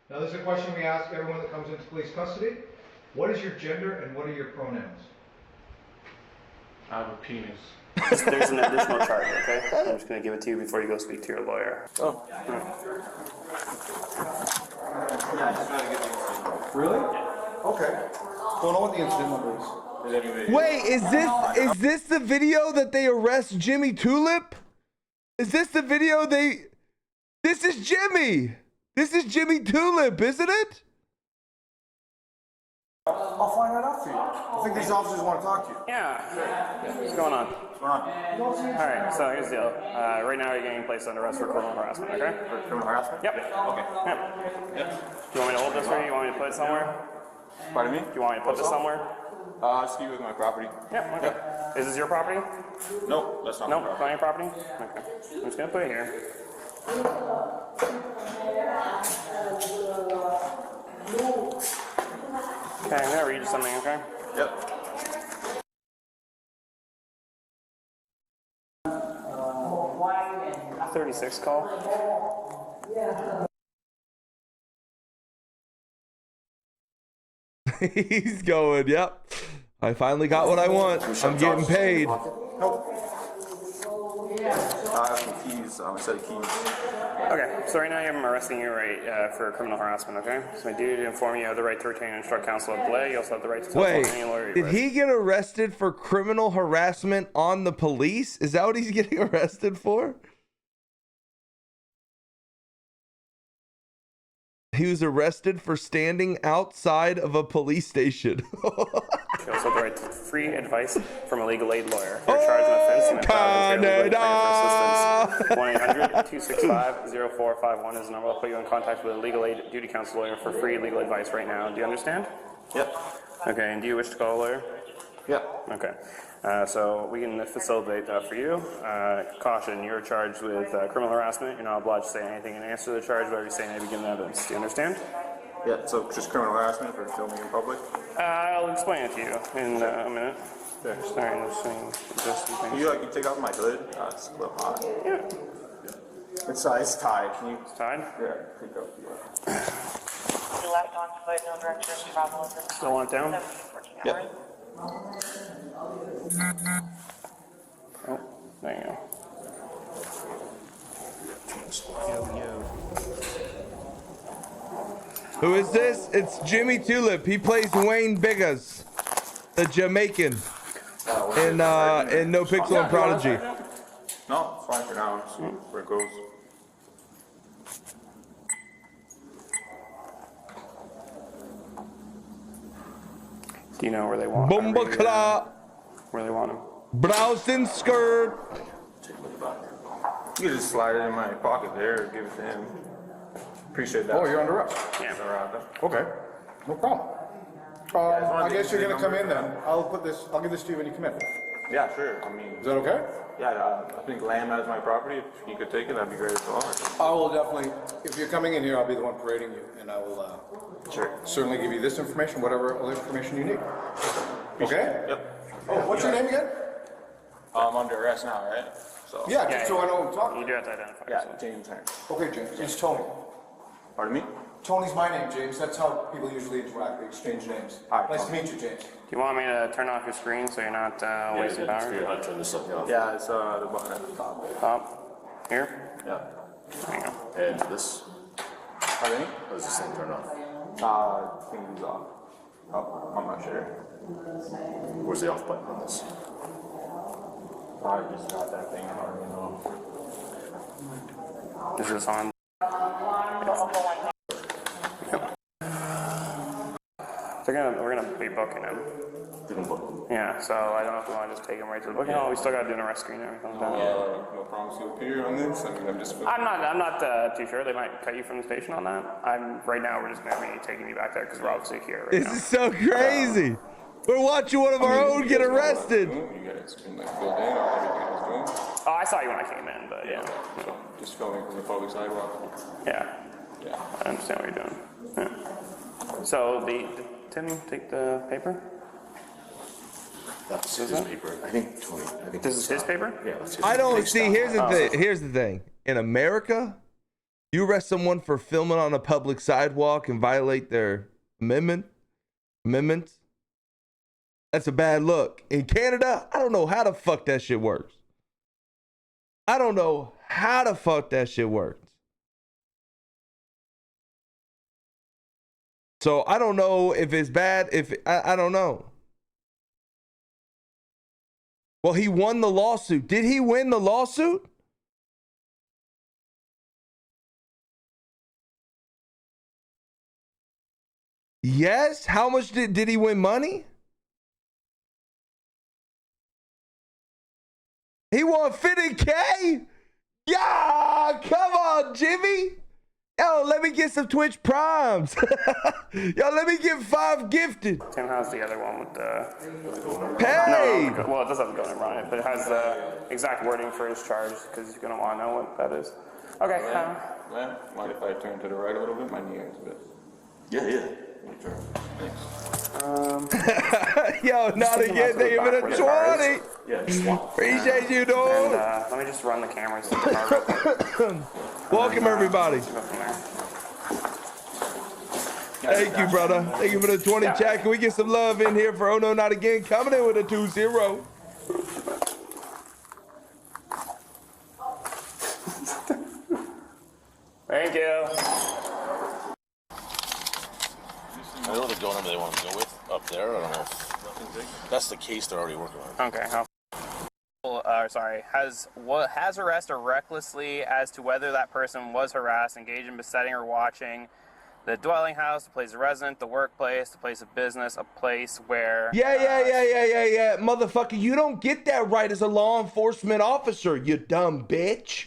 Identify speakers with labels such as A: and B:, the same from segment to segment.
A: Now this is a question we ask everyone that comes into police custody. What is your gender and what are your pronouns?
B: I have a penis.
C: There's an additional charge, okay? I'm just going to give it to you before you go speak to your lawyer.
B: Oh.
D: Yeah, I just gotta get the incident.
A: Really? Okay. Don't know what the incident number is.
E: Wait, is this the video that they arrest Jimmy Tulip? Is this the video they... This is Jimmy! This is Jimmy Tulip, isn't it?
D: I'll find that out for you. I think these officers want to talk to you.
C: Yeah. What's going on?
D: What's going on?
C: Alright, so here's the deal. Right now you're getting placed under arrest for criminal harassment, okay?
D: For criminal harassment?
C: Yep.
D: Okay.
C: Yep. Do you want me to hold this for you? You want me to put it somewhere?
D: Pardon me?
C: Do you want me to put this somewhere?
D: I'll see you with my property.
C: Yep, okay. Is this your property?
D: No, that's not my
C: Nope,
D: property.
C: not your property? Okay. I'm just gonna put it here. Okay, I'm gonna read you something, okay?
D: Yep.
C: A 36 call.
E: He's going, yep. I finally got what I want. I'm getting paid.
D: Nope. I have some keys, a set of keys.
C: Okay, so right now I'm arresting you for criminal harassment, okay? So my duty to inform you have the right to retain and instruct counsel of delay. You also have the right to telephone
E: Wait,
C: any lawyer you
E: did
C: wish.
E: he get arrested for criminal harassment on the police? Is that what he's getting arrested for? He was arrested for standing outside of a police station.
C: You also have the right to free advice from a legal aid lawyer. If you're charged an offense and entitled to legal aid for assistance, 1-800-265-0451 is the number. I'll put you in contact with a legal aid duty counsel lawyer for free legal advice right now. Do you understand?
D: Yep.
C: Okay, and do you wish to call a lawyer?
D: Yep.
C: Okay, so we can facilitate that for you. Caution, you're charged with criminal harassment. You're not obliged to say anything in answer to the charge, whatever you say may be given evidence. Do you understand?
D: Yeah, so just criminal harassment for filming in public?
C: I'll explain it to you in a minute.
D: There.
C: Sorry, I'm just saying just some things.
D: You take off my hood? It's a little hot.
C: Yeah,
D: It's tied. Can you?
C: it's tied.
D: Yeah, take off the
F: You left on foot, no direction, travel is
C: Still want it down?
F: 14
D: Yep.
F: hours.
C: Oh, there you go.
E: Who is this? It's Jimmy Tulip. He plays Wayne Biggas, the Jamaican, in NoPixel and Prodigy.
D: No, it's fine for now. See where it goes.
C: Do you know where they want?
E: Bomba Cla,
C: Where they want him?
E: Browsing skirt.
D: You can just slide it in my pocket there and give it to him. Appreciate that.
A: Oh, you're under arrest.
C: Yeah.
A: Okay. No problem. I guess you're gonna come in then. I'll give this to you when you come in. Is
D: Yeah, sure. I mean,
A: that okay?
D: yeah, I think land as my property. If you could take it, that'd be great as well.
A: I will definitely, if you're coming in here, I'll be the one parading you, and I will
D: Sure.
A: certainly give you this information, whatever other information you need. Okay?
D: Yep.
A: Oh, what's your name again?
D: I'm under arrest now, right? So.
A: Yeah,
C: Yeah,
A: just so I know what I'm talking
C: You do have to identify
D: Yeah,
C: yourself.
D: James Henry.
A: about. Okay, James, it's Tony.
D: Pardon me?
A: Tony's my name, James. That's how people usually interact. They exchange names.
D: All right,
A: Nice to
D: Tony.
A: meet you, James.
C: Do you want me to turn off your screen so you're not wasting power?
D: Yeah, it's the button at the top.
C: Top. Here?
D: Yeah.
C: There you go.
G: And this,
D: Pardon me?
G: does this thing turn off?
D: I think it's off. Oh, I'm not sure.
G: Where's the off button on this?
D: I just got that thing. I don't really know.
C: Is this on? We're gonna be booking him.
G: Didn't look.
C: Yeah, so I don't know if we want to just take him right to the booking hall. We still gotta do an arrest screen and everything.
D: No promise to appear on this. I mean, I'm just.
C: I'm not too sure. They might cut you from the station on that. Right now we're just gonna be taking you back there because we're obviously here right
E: This
C: now.
E: is so crazy. We're watching one of our own get arrested.
D: You guys been like filled in on everything I was doing.
C: Oh, I saw you when I came in, but yeah.
D: So just filming from the public sidewalk.
C: Yeah,
D: Yeah.
C: I understand what you're doing. Yeah. So did Tim take the paper?
G: That's his paper. I think Tony. I think
C: This is his paper?
G: Yeah, that's his
E: I don't see.
G: paper.
E: Here's the thing. In America, You arrest someone for filming on a public sidewalk and violate their amendments. That's a bad look. In Canada, I don't know how the fuck that shit works. I don't know how the fuck that shit works. So I don't know if it's bad. I don't know. Well, he won the lawsuit. Did he win the lawsuit? Yes. How much did he win money? He won 50K? Yeah, come on, Jimmy. Yo, let me get some Twitch primes. Yo, let me get 5 gifted.
C: Tim has the other one with the...
E: Hey!
C: No, well, it does have the gun on it, but it has the exact wording for his charge, because you're going to want to know what that is. Okay.
D: Man, mind if I turn to the right a little bit? My knee hurts a bit.
G: Yeah. Sure. Thanks.
E: Yo, not again. Thank you for the 20.
G: Yeah, just walk.
E: Appreciate you,
C: And
E: dog.
C: let me just run the cameras. In the car real quick.
E: Welcome, everybody.
C: Go from there.
E: Thank you, brother. Thank you for the 20 chat. Can we get some love in here for Oh No Not Again coming in with a 2-0?
C: Thank you.
H: I know the door number they want to go with up there. I don't know if that's the case they're already working on.
C: Okay. Has harassed or recklessly as to whether that person was harassed, engaged in besetting or watching the dwelling house, the place of residence, the workplace, the place of business, a place where...
E: Yeah. Motherfucker, you don't get that right as a law enforcement officer, you dumb bitch.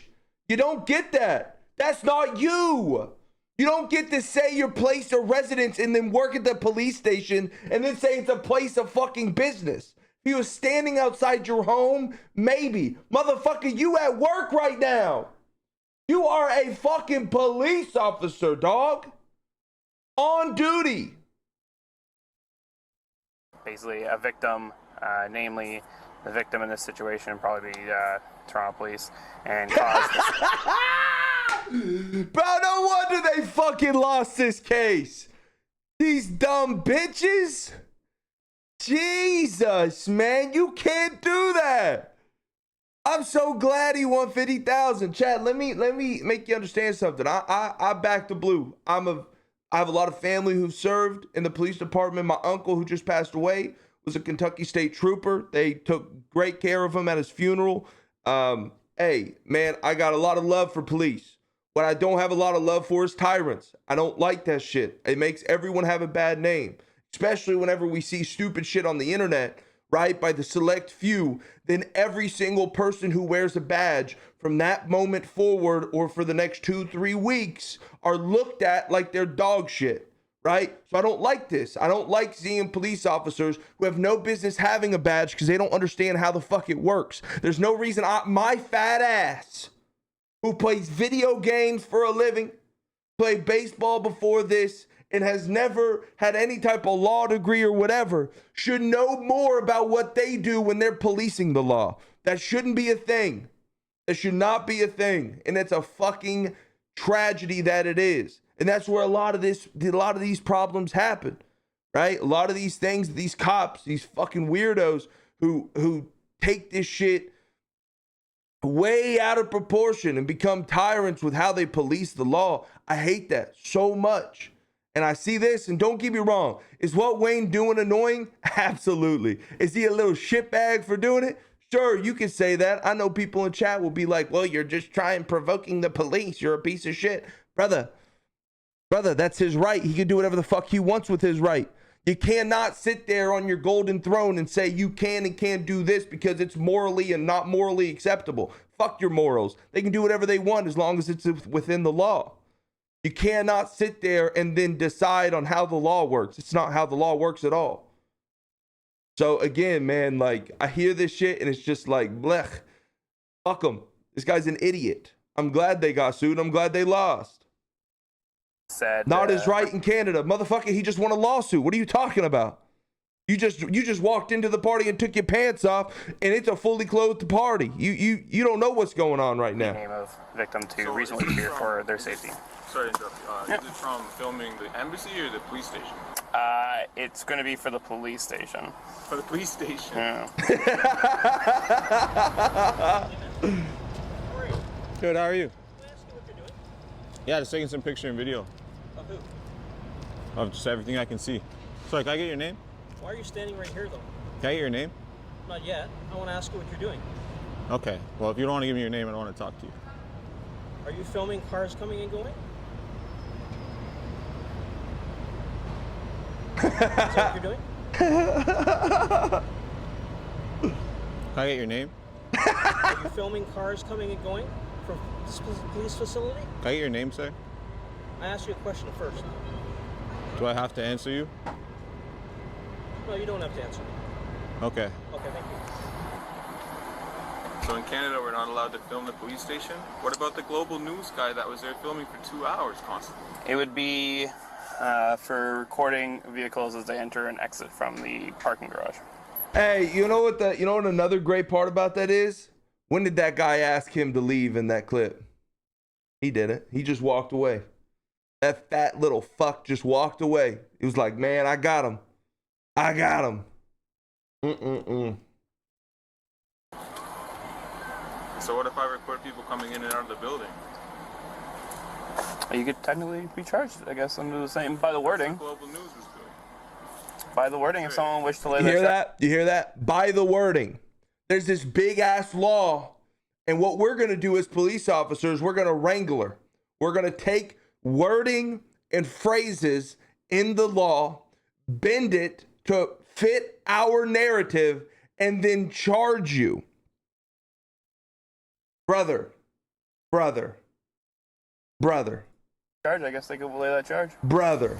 E: You don't get that. That's not you. You don't get to say your place of residence and then work at the police station and then say it's a place of fucking business. If he was standing outside your home, maybe. Motherfucker, you at work right now. You are a fucking police officer, dog. On duty.
C: Basically, a victim, namely the victim in this situation, would probably be Toronto Police, and caused...
E: Bro, no wonder they fucking lost this case. These dumb bitches. Jesus, man, you can't do that. I'm so glad he won 50,000. Chad, let me make you understand something. I back the blue. I have a lot of family who served in the police department. My uncle, who just passed away, was a Kentucky State Trooper. They took great care of him at his funeral. Hey, man, I got a lot of love for police. What I don't have a lot of love for is tyrants. I don't like that shit. It makes everyone have a bad name, especially whenever we see stupid shit on the internet, right, by the select few. Then every single person who wears a badge from that moment forward or for the next 2-3 weeks are looked at like they're dog shit, right? So I don't like this. I don't like seeing police officers who have no business having a badge because they don't understand how the fuck it works. There's no reason my fat ass, who plays video games for a living, played baseball before this, and has never had any type of law degree or whatever, should know more about what they do when they're policing the law. That shouldn't be a thing. It should not be a thing. And it's a fucking tragedy that it is. And that's where a lot of these problems happen, right? A lot of these things, these cops, these fucking weirdos who take this shit way out of proportion and become tyrants with how they police the law. I hate that so much. And I see this, and don't get me wrong, is what Wayne doing annoying? Absolutely. Is he a little shitbag for doing it? Sure, you can say that. I know people in chat will be like, well, you're just provoking the police. You're a piece of shit. Brother, that's his right. He can do whatever the fuck he wants with his right. You cannot sit there on your golden throne and say you can and can't do this because it's morally and not morally acceptable. Fuck your morals. They can do whatever they want as long as it's within the law. You cannot sit there and then decide on how the law works. It's not how the law works at all. So again, man, like I hear this shit and it's just like, blech, fuck him. This guy's an idiot. I'm glad they got sued. I'm glad they lost.
C: Said,
E: Not his right in Canada. Motherfucker, he just won a lawsuit. What are you talking about? You just walked into the party and took your pants off, and it's a fully clothed party. You don't know what's going on right now.
C: Name of victim to reasonably fear for their safety.
D: Sorry to interrupt you. Is it from filming the embassy or the police station?
C: It's going to be for the police station.
D: For the police station?
C: Yeah.
I: Good, how are you? Yeah, just taking some picture and video.
J: Of who?
I: Of just everything I can see. Sorry, can I get your name?
J: Why are you standing right here, though?
I: Can I get your name?
J: Not yet. I want to ask you what you're doing.
I: Okay, well, if you don't want to give me your name, I don't want to talk to you.
J: Are you filming cars coming and going? Is that what you're doing?
I: Can I get your name?
J: Are you filming cars coming and going from this police facility?
I: Can I get your name, sir?
J: I asked you a question first.
I: Do I have to answer you?
J: No, you don't have to answer me.
I: Okay.
J: Okay, thank you.
D: So in Canada, we're not allowed to film the police station? What about the global news guy that was there filming for 2 hours constantly?
C: It would be for recording vehicles as they enter and exit from the parking garage.
E: Hey, you know what another great part about that is? When did that guy ask him to leave in that clip? He didn't. He just walked away. That fat little fuck just walked away. He was like, man, I got him. I got him.
D: So what if I record people coming in and out of the building?
C: You could technically be charged, I guess, under the same, by the wording.
D: That's what global news was doing.
C: By the wording, if someone wished to lay
E: You
C: their
E: hear that? You hear that? By the wording. There's this big ass law. And what we're going to do as police officers, we're going to wrangle her. We're going to take wording and phrases in the law, bend it to fit our narrative, and then charge you. Brother.
C: charge, I guess they could lay that charge.
E: Brother.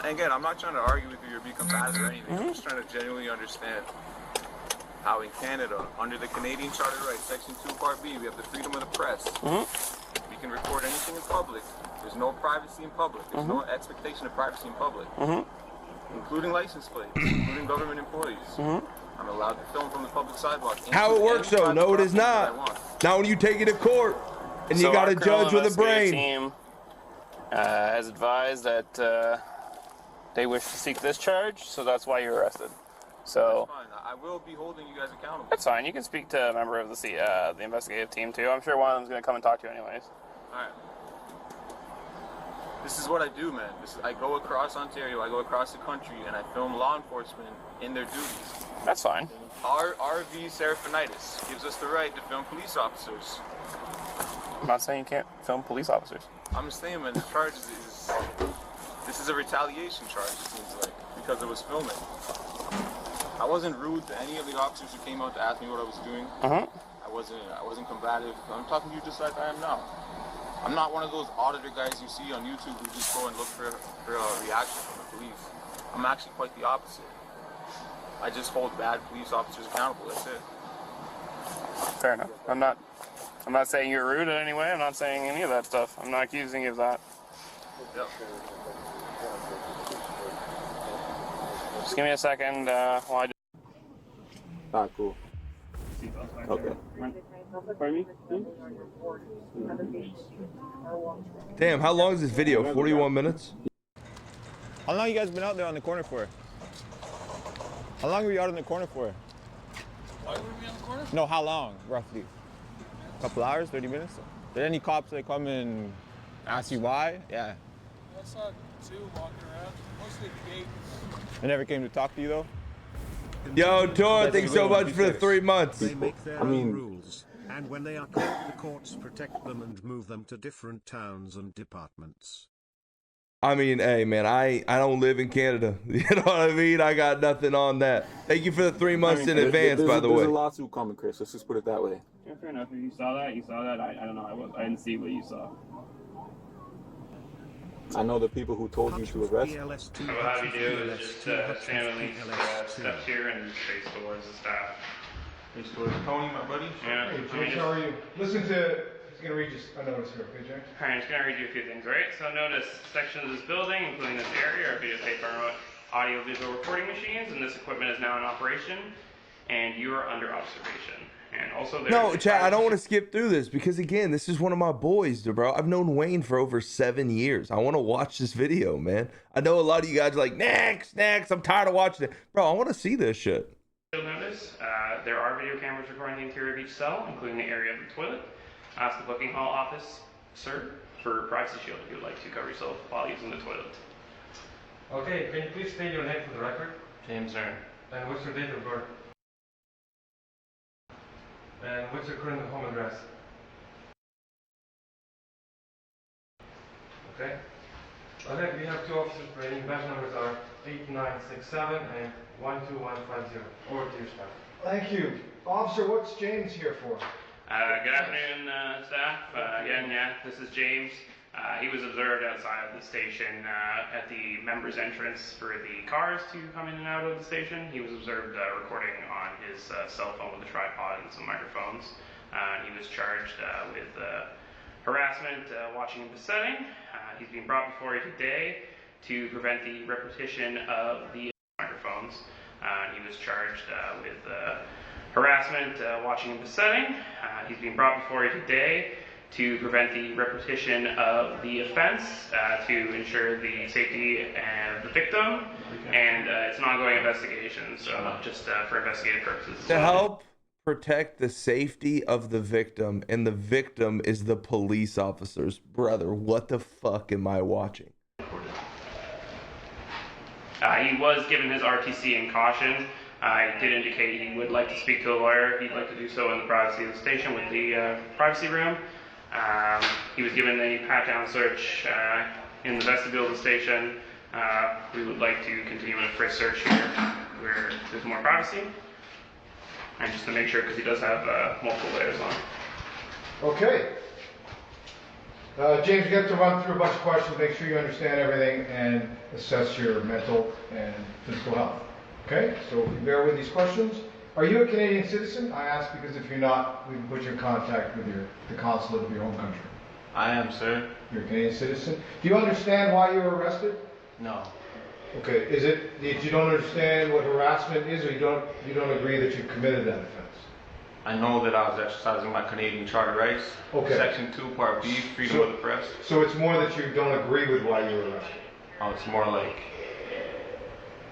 D: Again, I'm not trying to argue with you or be combative or anything. I'm just trying to genuinely understand how in Canada, under the Canadian Charter of Rights, Section 2, Part B, we have the freedom of the press. We can record anything in public. There's no privacy in public. There's no expectation of privacy in public. Including license plates, including government employees. I'm allowed to film from the public sidewalk.
E: How it works though? No, it is not. Now when you take it to court and you got a judge with a brain.
C: Team has advised that they wish to seek this charge, so that's why you're arrested. So
D: that's fine. I will be holding you guys accountable.
C: That's fine. You can speak to a member of the investigative team too. I'm sure one of them's going to come and talk to you anyways.
D: All right. This is what I do, man. I go across Ontario, I go across the country, and I film law enforcement in their duties.
C: That's fine.
D: Our RV Seraphinitis gives us the right to film police officers.
C: I'm not saying you can't film police officers.
D: I'm just saying, man, the charge this is a retaliation charge, it seems like, because it was filming. I wasn't rude to any of the officers who came out to ask me what I was doing. I wasn't combative. I'm talking to you just like I am now. I'm not one of those auditor guys you see on YouTube who just go and look for a reaction from the police. I'm actually quite the opposite. I just hold bad police officers accountable, that's it.
C: Fair enough. I'm not saying you're rude in any way. I'm not saying any of that stuff. I'm not accusing you of that.
D: Yep.
C: Just give me a second while I
I: Ah, cool. Okay.
C: Pardon me?
E: Damn, how long is this video? 41 minutes?
I: How long you guys been out there on the corner for? How long were you out on the corner for?
B: Why were we on the corner?
I: No, how long, roughly? A couple hours, 30 minutes? Did any cops that come and ask you why? Yeah.
B: I saw two walking around, mostly at the gate.
I: They never came to talk to you though?
E: Yo, Tor, thanks so much for the 3 months.
K: They make their own rules, and when they are caught, the courts protect them and move them to different towns and departments.
E: I mean, hey, man, I don't live in Canada. You know what I mean? I got nothing on that. Thank you for the 3 months in advance, by the way.
D: There's a lawsuit coming, Chris. Let's just put it that way.
C: Yeah, fair enough. If you saw that, you saw that. I don't know. I didn't see what you saw.
D: I know the people who told you to arrest.
C: What we'll have you do is just stand at least step here and face towards the staff.
D: Face towards Tony, my buddy.
C: Yeah.
A: Hey, Jay, how are you? Listen to, he's going to read you a notice here, okay, Jay?
C: Alright, I'm just going to read you a few things, right? So notice sections of this building, including this area, or a piece of paper or what? audio-visual recording machines, and this equipment is now in operation, and you are under observation. And also,
E: No, chat, I don't want to skip through this because, again, this is one of my boys, bro. I've known Wayne for over 7 years. I want to watch this video, man. I know a lot of you guys are like, next. I'm tired of watching it. Bro, I want to see this shit.
C: You'll notice there are video cameras recording the interior of each cell, including the area of the toilet. Ask the booking hall office, sir, for privacy shield if you would like to cover yourself while using the toilet.
L: Okay, can you please state your name for the record?
C: James Zern.
L: And what's your date of birth? And what's your current home address? Okay. Okay, we have 2 officers operating. Badge numbers are 8967 and 12150. Over to you, staff.
A: Thank you. Officer, what's James here for?
C: Good afternoon, staff. Again, this is James. He was observed outside of the station at the members' entrance for the cars to come in and out of the station. He was observed recording on his cell phone with a tripod and some microphones. He was charged with harassment, watching and besetting. He's being brought before you today to prevent the repetition of the microphones. He was charged with harassment, watching and besetting. He's being brought before you today to prevent the repetition of the offense, to ensure the safety of the victim, and it's an ongoing investigation, so just for investigative purposes.
E: To help protect the safety of the victim, and the victim is the police officers. Brother, what the fuck am I watching?
C: He was given his RTC and caution. He did indicate he would like to speak to a lawyer. He'd like to do so in the privacy of the station with the privacy room. He was given a pat-down search in the vestibule of the station. We would like to continue with a frisk search here where there's more privacy. And just to make sure, because he does have multiple layers on.
A: Okay. James, you get to run through a bunch of questions, make sure you understand everything, and assess your mental and physical health. Okay? So if you bear with these questions. Are you a Canadian citizen? I ask because if you're not, we can put you in contact with the consulate of your home country.
D: I am, sir.
A: You're a Canadian citizen. Do you understand why you were arrested?
D: No.
A: Okay. Is it that you don't understand what harassment is, or you don't agree that you committed that offense?
D: I know that I was exercising my Canadian Charter rights.
A: Okay.
D: Section 2, Part B, freedom of the press.
A: So it's more that you don't agree with why you were arrested?
D: Oh, it's more like...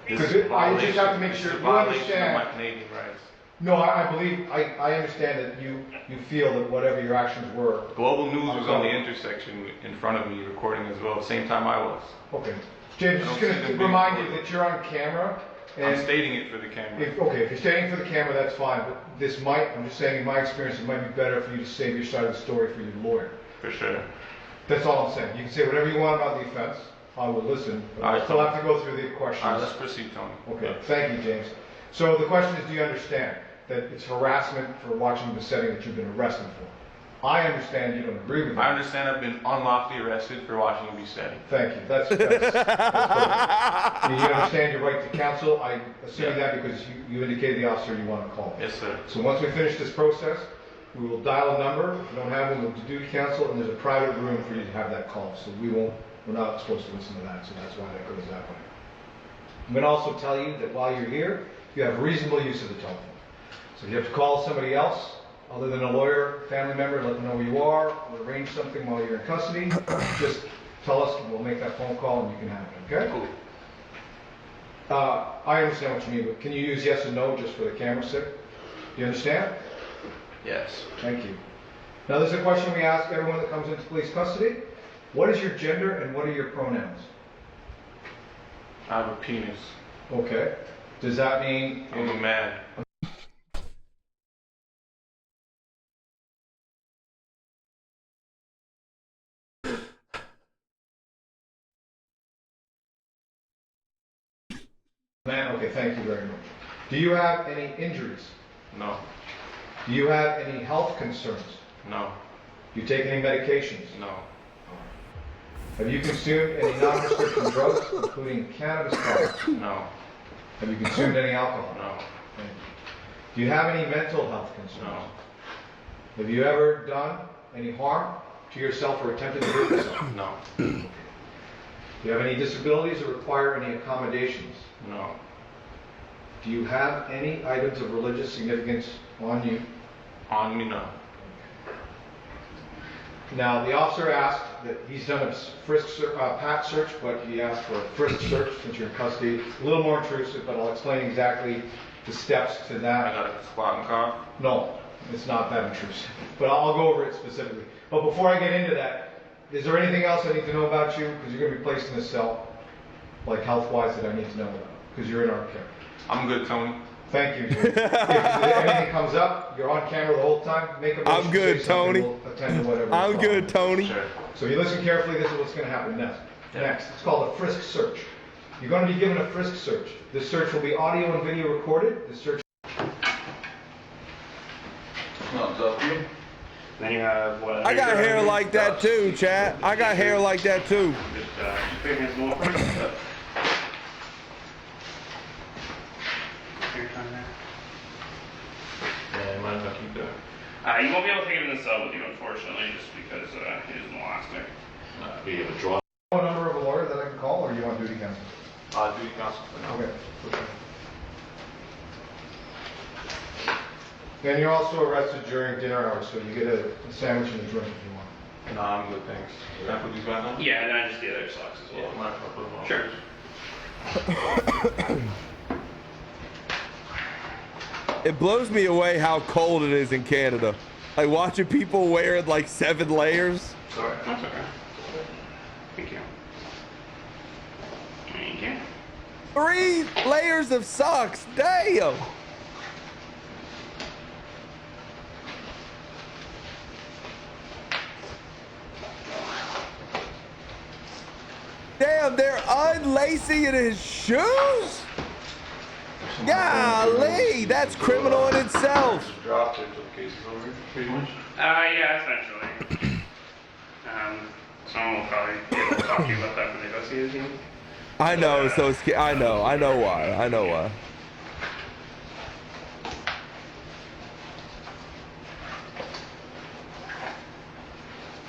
A: Because I just have to make sure you understand.
D: My Canadian rights.
A: No, I believe, I understand that you feel that whatever your actions were.
D: Global News was on the intersection in front of me recording as well, at the same time I was.
A: Okay. James, just going to remind you that you're on camera. And
D: I'm stating it for the camera.
A: If you're stating for the camera, that's fine. But this might, I'm just saying in my experience, it might be better for you to save your side of the story for your lawyer.
D: For sure.
A: That's all I'm saying. You can say whatever you want about the offense. I will listen. But I still have to go through the questions.
D: All right, let's proceed, Tony.
A: Okay, thank you, James. So the question is, do you understand that it's harassment for watching the setting that you've been arrested for? I understand you don't agree with that.
D: I understand I've been unlawfully arrested for watching me setting.
A: Thank you. That's perfect. You understand your right to counsel. I assume that because you indicated the officer you want to call.
D: Yes, sir.
A: So once we finish this process, we will dial a number. If you don't have one, we'll do counsel, and there's a private room for you to have that call. So we're not supposed to listen to that, so that's why that goes that way. I'm going to also tell you that while you're here, you have reasonable use of the telephone. So if you have to call somebody else, other than a lawyer, family member, let them know where you are, or arrange something while you're in custody, just tell us and we'll make that phone call and you can have it, okay?
D: Cool.
A: I understand what you mean, but can you use yes and no just for the camera's sake? Do you understand?
D: Yes.
A: Thank you. Now there's a question we ask everyone that comes into police custody. What is your gender and what are your pronouns?
D: I have a penis.
A: Okay. Does that mean...
D: I'm a man.
A: Man, okay, thank you very much. Do you have any injuries?
D: No.
A: Do you have any health concerns?
D: No.
A: Do you take any medications?
D: No.
A: Have you consumed any non-prescription drugs, including cannabis products?
D: No.
A: Have you consumed any alcohol?
D: No.
A: Thank you. Do you have any mental health concerns?
D: No.
A: Have you ever done any harm to yourself or attempted to hurt yourself?
D: No.
A: Do you have any disabilities or require any accommodations?
D: No.
A: Do you have any items of religious significance on you?
D: On me, no.
A: Now, the officer asked that he's done a pat search, but he asked for a frisk search since you're in custody. A little more intrusive, but I'll explain exactly the steps to that.
D: I got a squat and cough?
A: No, it's not that intrusive, but I'll go over it specifically. But before I get into that, is there anything else I need to know about you? Because you're going to be placed in this cell, like health-wise, that I need to know about, because you're in our care.
D: I'm good, Tony.
A: Thank you, Jim. If anything comes up, you're on camera the whole time, make a motion.
E: I'm good,
A: say something,
E: Tony.
A: We'll attend to whatever.
E: I'm good, Tony.
D: Sure.
A: So you listen carefully, this is what's going to happen next. Next, it's called a frisk search. You're going to be given a frisk search. This search will be audio and video recorded. This search.
D: Smells up you.
C: Then you have what?
E: I got hair like that too, chat. I got hair like that too.
C: Just put your hands more front.
D: Yeah, might as well keep that.
C: You won't be able to take it in the cell with you, unfortunately, just because it isn't elastic.
H: Do you have a draw?
A: A number of a lawyer that I can call, or you want duty counsel?
D: Duty counsel for now.
A: Okay. And you're also arrested during dinner hours, so you get a sandwich and a drink if you want.
D: No, I'm good, thanks. Can I put these back on?
C: Yeah, and then I just the other socks as well.
D: Yeah, might as well put them on.
C: Sure.
E: It blows me away how cold it is in Canada. Like watching people wearing like 7 layers.
C: Sorry. That's okay. Thank you. Thank you.
E: 3 layers of socks. Damn. Damn, they're unlacing in his shoes? Golly, that's criminal in itself.
D: Just dropped it until the case is over, pretty much.
C: Yeah, essentially. Someone will probably be able to talk to you about that when they go see the team.
E: I know, so it's, I know why.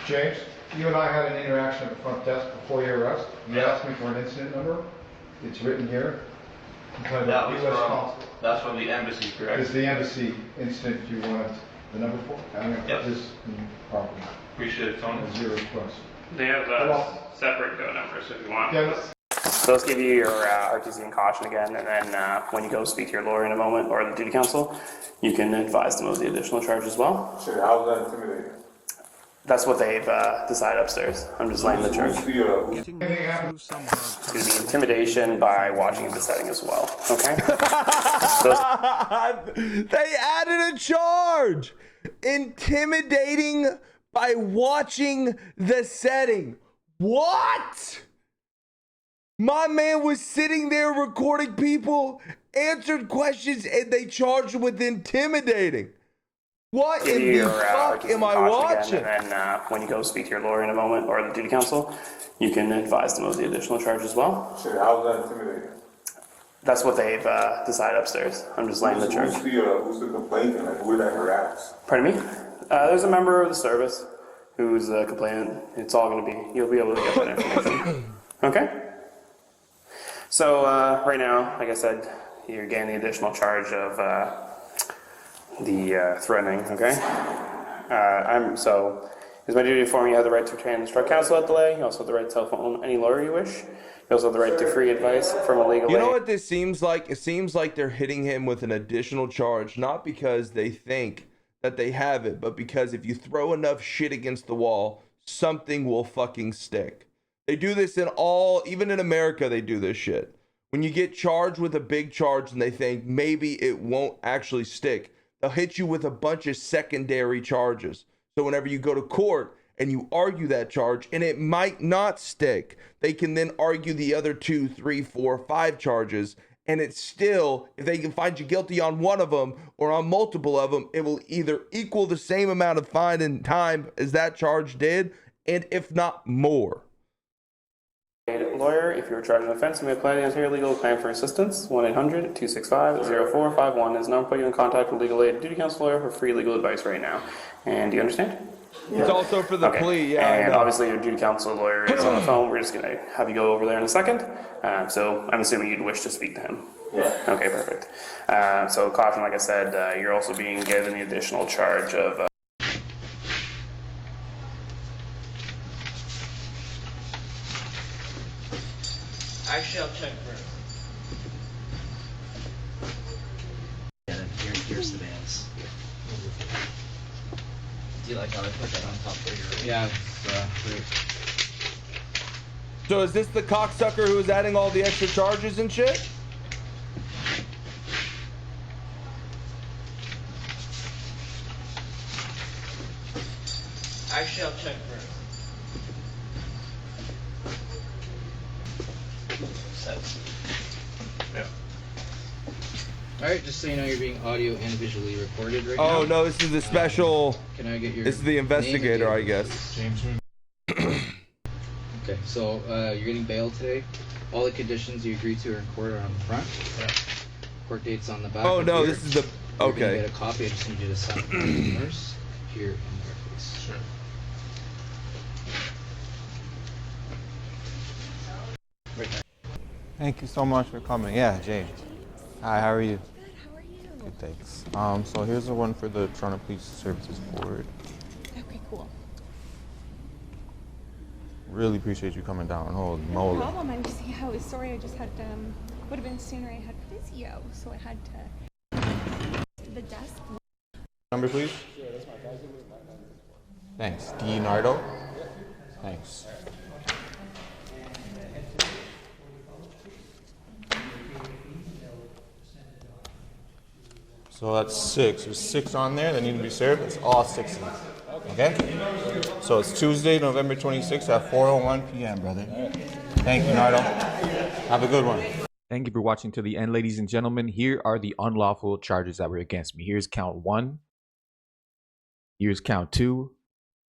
A: James, you and I had an interaction at the front desk before your arrest. You asked me for an incident number. It's written here.
D: That's from the embassy, correct?
A: It's the embassy incident you wanted the number for. I'm going to put this in properly.
D: Appreciate it, Tony.
A: As your request.
C: They have separate code numbers if you want.
A: Yeah,
C: So let's give you your RTC and caution again, and then when you go speak to your lawyer in a moment, or the duty counsel, you can advise them of the additional charge as well.
D: Sure, how was that intimidating?
C: That's what they've decided upstairs. I'm just laying the charge. It's
K: Getting through some hard
C: going to be intimidation by watching the setting as well, okay?
E: They added a charge. Intimidating by watching the setting. What? My man was sitting there recording people, answered questions, and they charged him with intimidating. What in the fuck am I watching?
C: Again, and then when you go speak to your lawyer in a moment, or the duty counsel, you can advise them of the additional charge as well.
D: Sure, how was that intimidating?
C: That's what they've decided upstairs. I'm just laying the charge.
D: Who's the complainant? Like, who did I harass?
C: Pardon me? There's a member of the service who's a complainant. It's all going to be, you'll be able to get that information. Okay? So right now, like I said, you're getting the additional charge of the threatening, okay? So it's my duty to inform you have the right to retain and instruct counsel at delay. You also have the right to telephone any lawyer you wish. You also have the right to free advice from a legal aid.
E: You know what this seems like? It seems like they're hitting him with an additional charge, not because they think that they have it, but because if you throw enough shit against the wall, something will fucking stick. They do this even in America, they do this shit. When you get charged with a big charge and they think maybe it won't actually stick, they'll hit you with a bunch of secondary charges. So whenever you go to court and you argue that charge and it might not stick, they can then argue the other 2, 3, 4, 5 charges. And it's still, if they can find you guilty on one of them or on multiple of them, it will either equal the same amount of fine and time as that charge did, and if not more.
C: Lawyer, if you're charged an offense and may apply to answer your legal claim for assistance, 1-800-265-0451 is the number to put you in contact with legal aid and duty counsel lawyer for free legal advice right now. And do you understand?
E: It's also for the plea, yeah. I
C: And
E: know.
C: obviously your due counsel lawyer is on the phone. We're just going to have you go over there in a second. So I'm assuming you'd wish to speak to him.
G: Yeah.
C: Okay, perfect. So caution, like I said, you're also being given the additional charge of
J: Actually, I'll check first.
M: Yeah, here's the nails. Do you like how I put that on top of your... Yeah, it's great.
E: So is this the cocksucker who is adding all the extra charges and shit?
J: Actually, I'll check first.
C: Yeah.
M: Alright, just so you know, you're being audio and visually recorded right now.
E: Oh no, this is the special.
M: Can I get your
E: This is the
M: name
E: investigator, I
M: again,
E: guess.
M: please? Okay, so you're getting bail today. All the conditions you agreed to are in court are on the front.
C: Yeah.
M: Court date's on the back.
E: Oh
M: up
E: no,
M: here.
E: this is the.
M: You're gonna
E: Okay.
M: get a copy. I just need you to sign the nurse here and there, please.
C: Sure.
M: Right there.
I: Thank you so much for coming. Yeah, James. Hi, how are you?
N: Good, how are you?
I: Good, thanks. So here's the one for the Toronto Police Services Board.
N: Okay, cool.
I: Really appreciate you coming down. Holy
N: No
I: moly.
N: problem. I was, yeah, I was sorry. I just had, would have been sooner. I had physio, so I had to the desk.
I: Number, please? Thanks. D. Nardo? Thanks. So that's 6. There's 6 on there that need to be served. It's all 6. Okay? So it's Tuesday, November 26th at 4:01 p.m., brother. Thank you, Nardo. Have a good one.
O: Thank you for watching to the end, ladies and gentlemen. Here are the unlawful charges that were against me. Here's count 1. Here's count 2.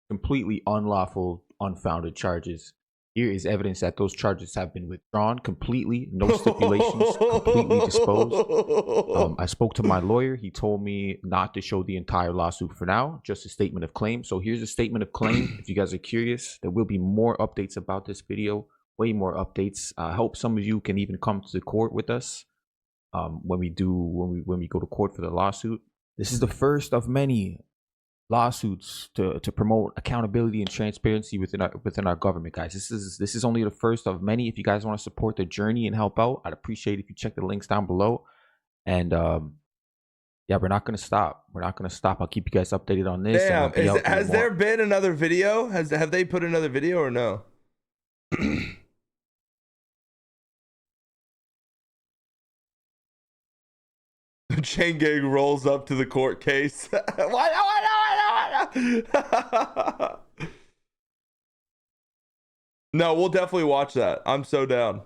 O: Completely unlawful, unfounded charges. Here is evidence that those charges have been withdrawn completely, no stipulations, completely disposed. I spoke to my lawyer. He told me not to show the entire lawsuit for now, just a statement of claim. So here's a statement of claim. If you guys are curious, there will be more updates about this video, way more updates. I hope some of you can even come to the court with us when we go to court for the lawsuit. This is the first of many lawsuits to promote accountability and transparency within our government, guys. This is only the first of many. If you guys want to support the journey and help out, I'd appreciate if you check the links down below. And yeah, we're not gonna stop. I'll keep you guys updated on this.
E: Damn, has there been another video? Have they put another video or no? The chain gang rolls up to the court case. Why no. No, we'll definitely watch that. I'm so down.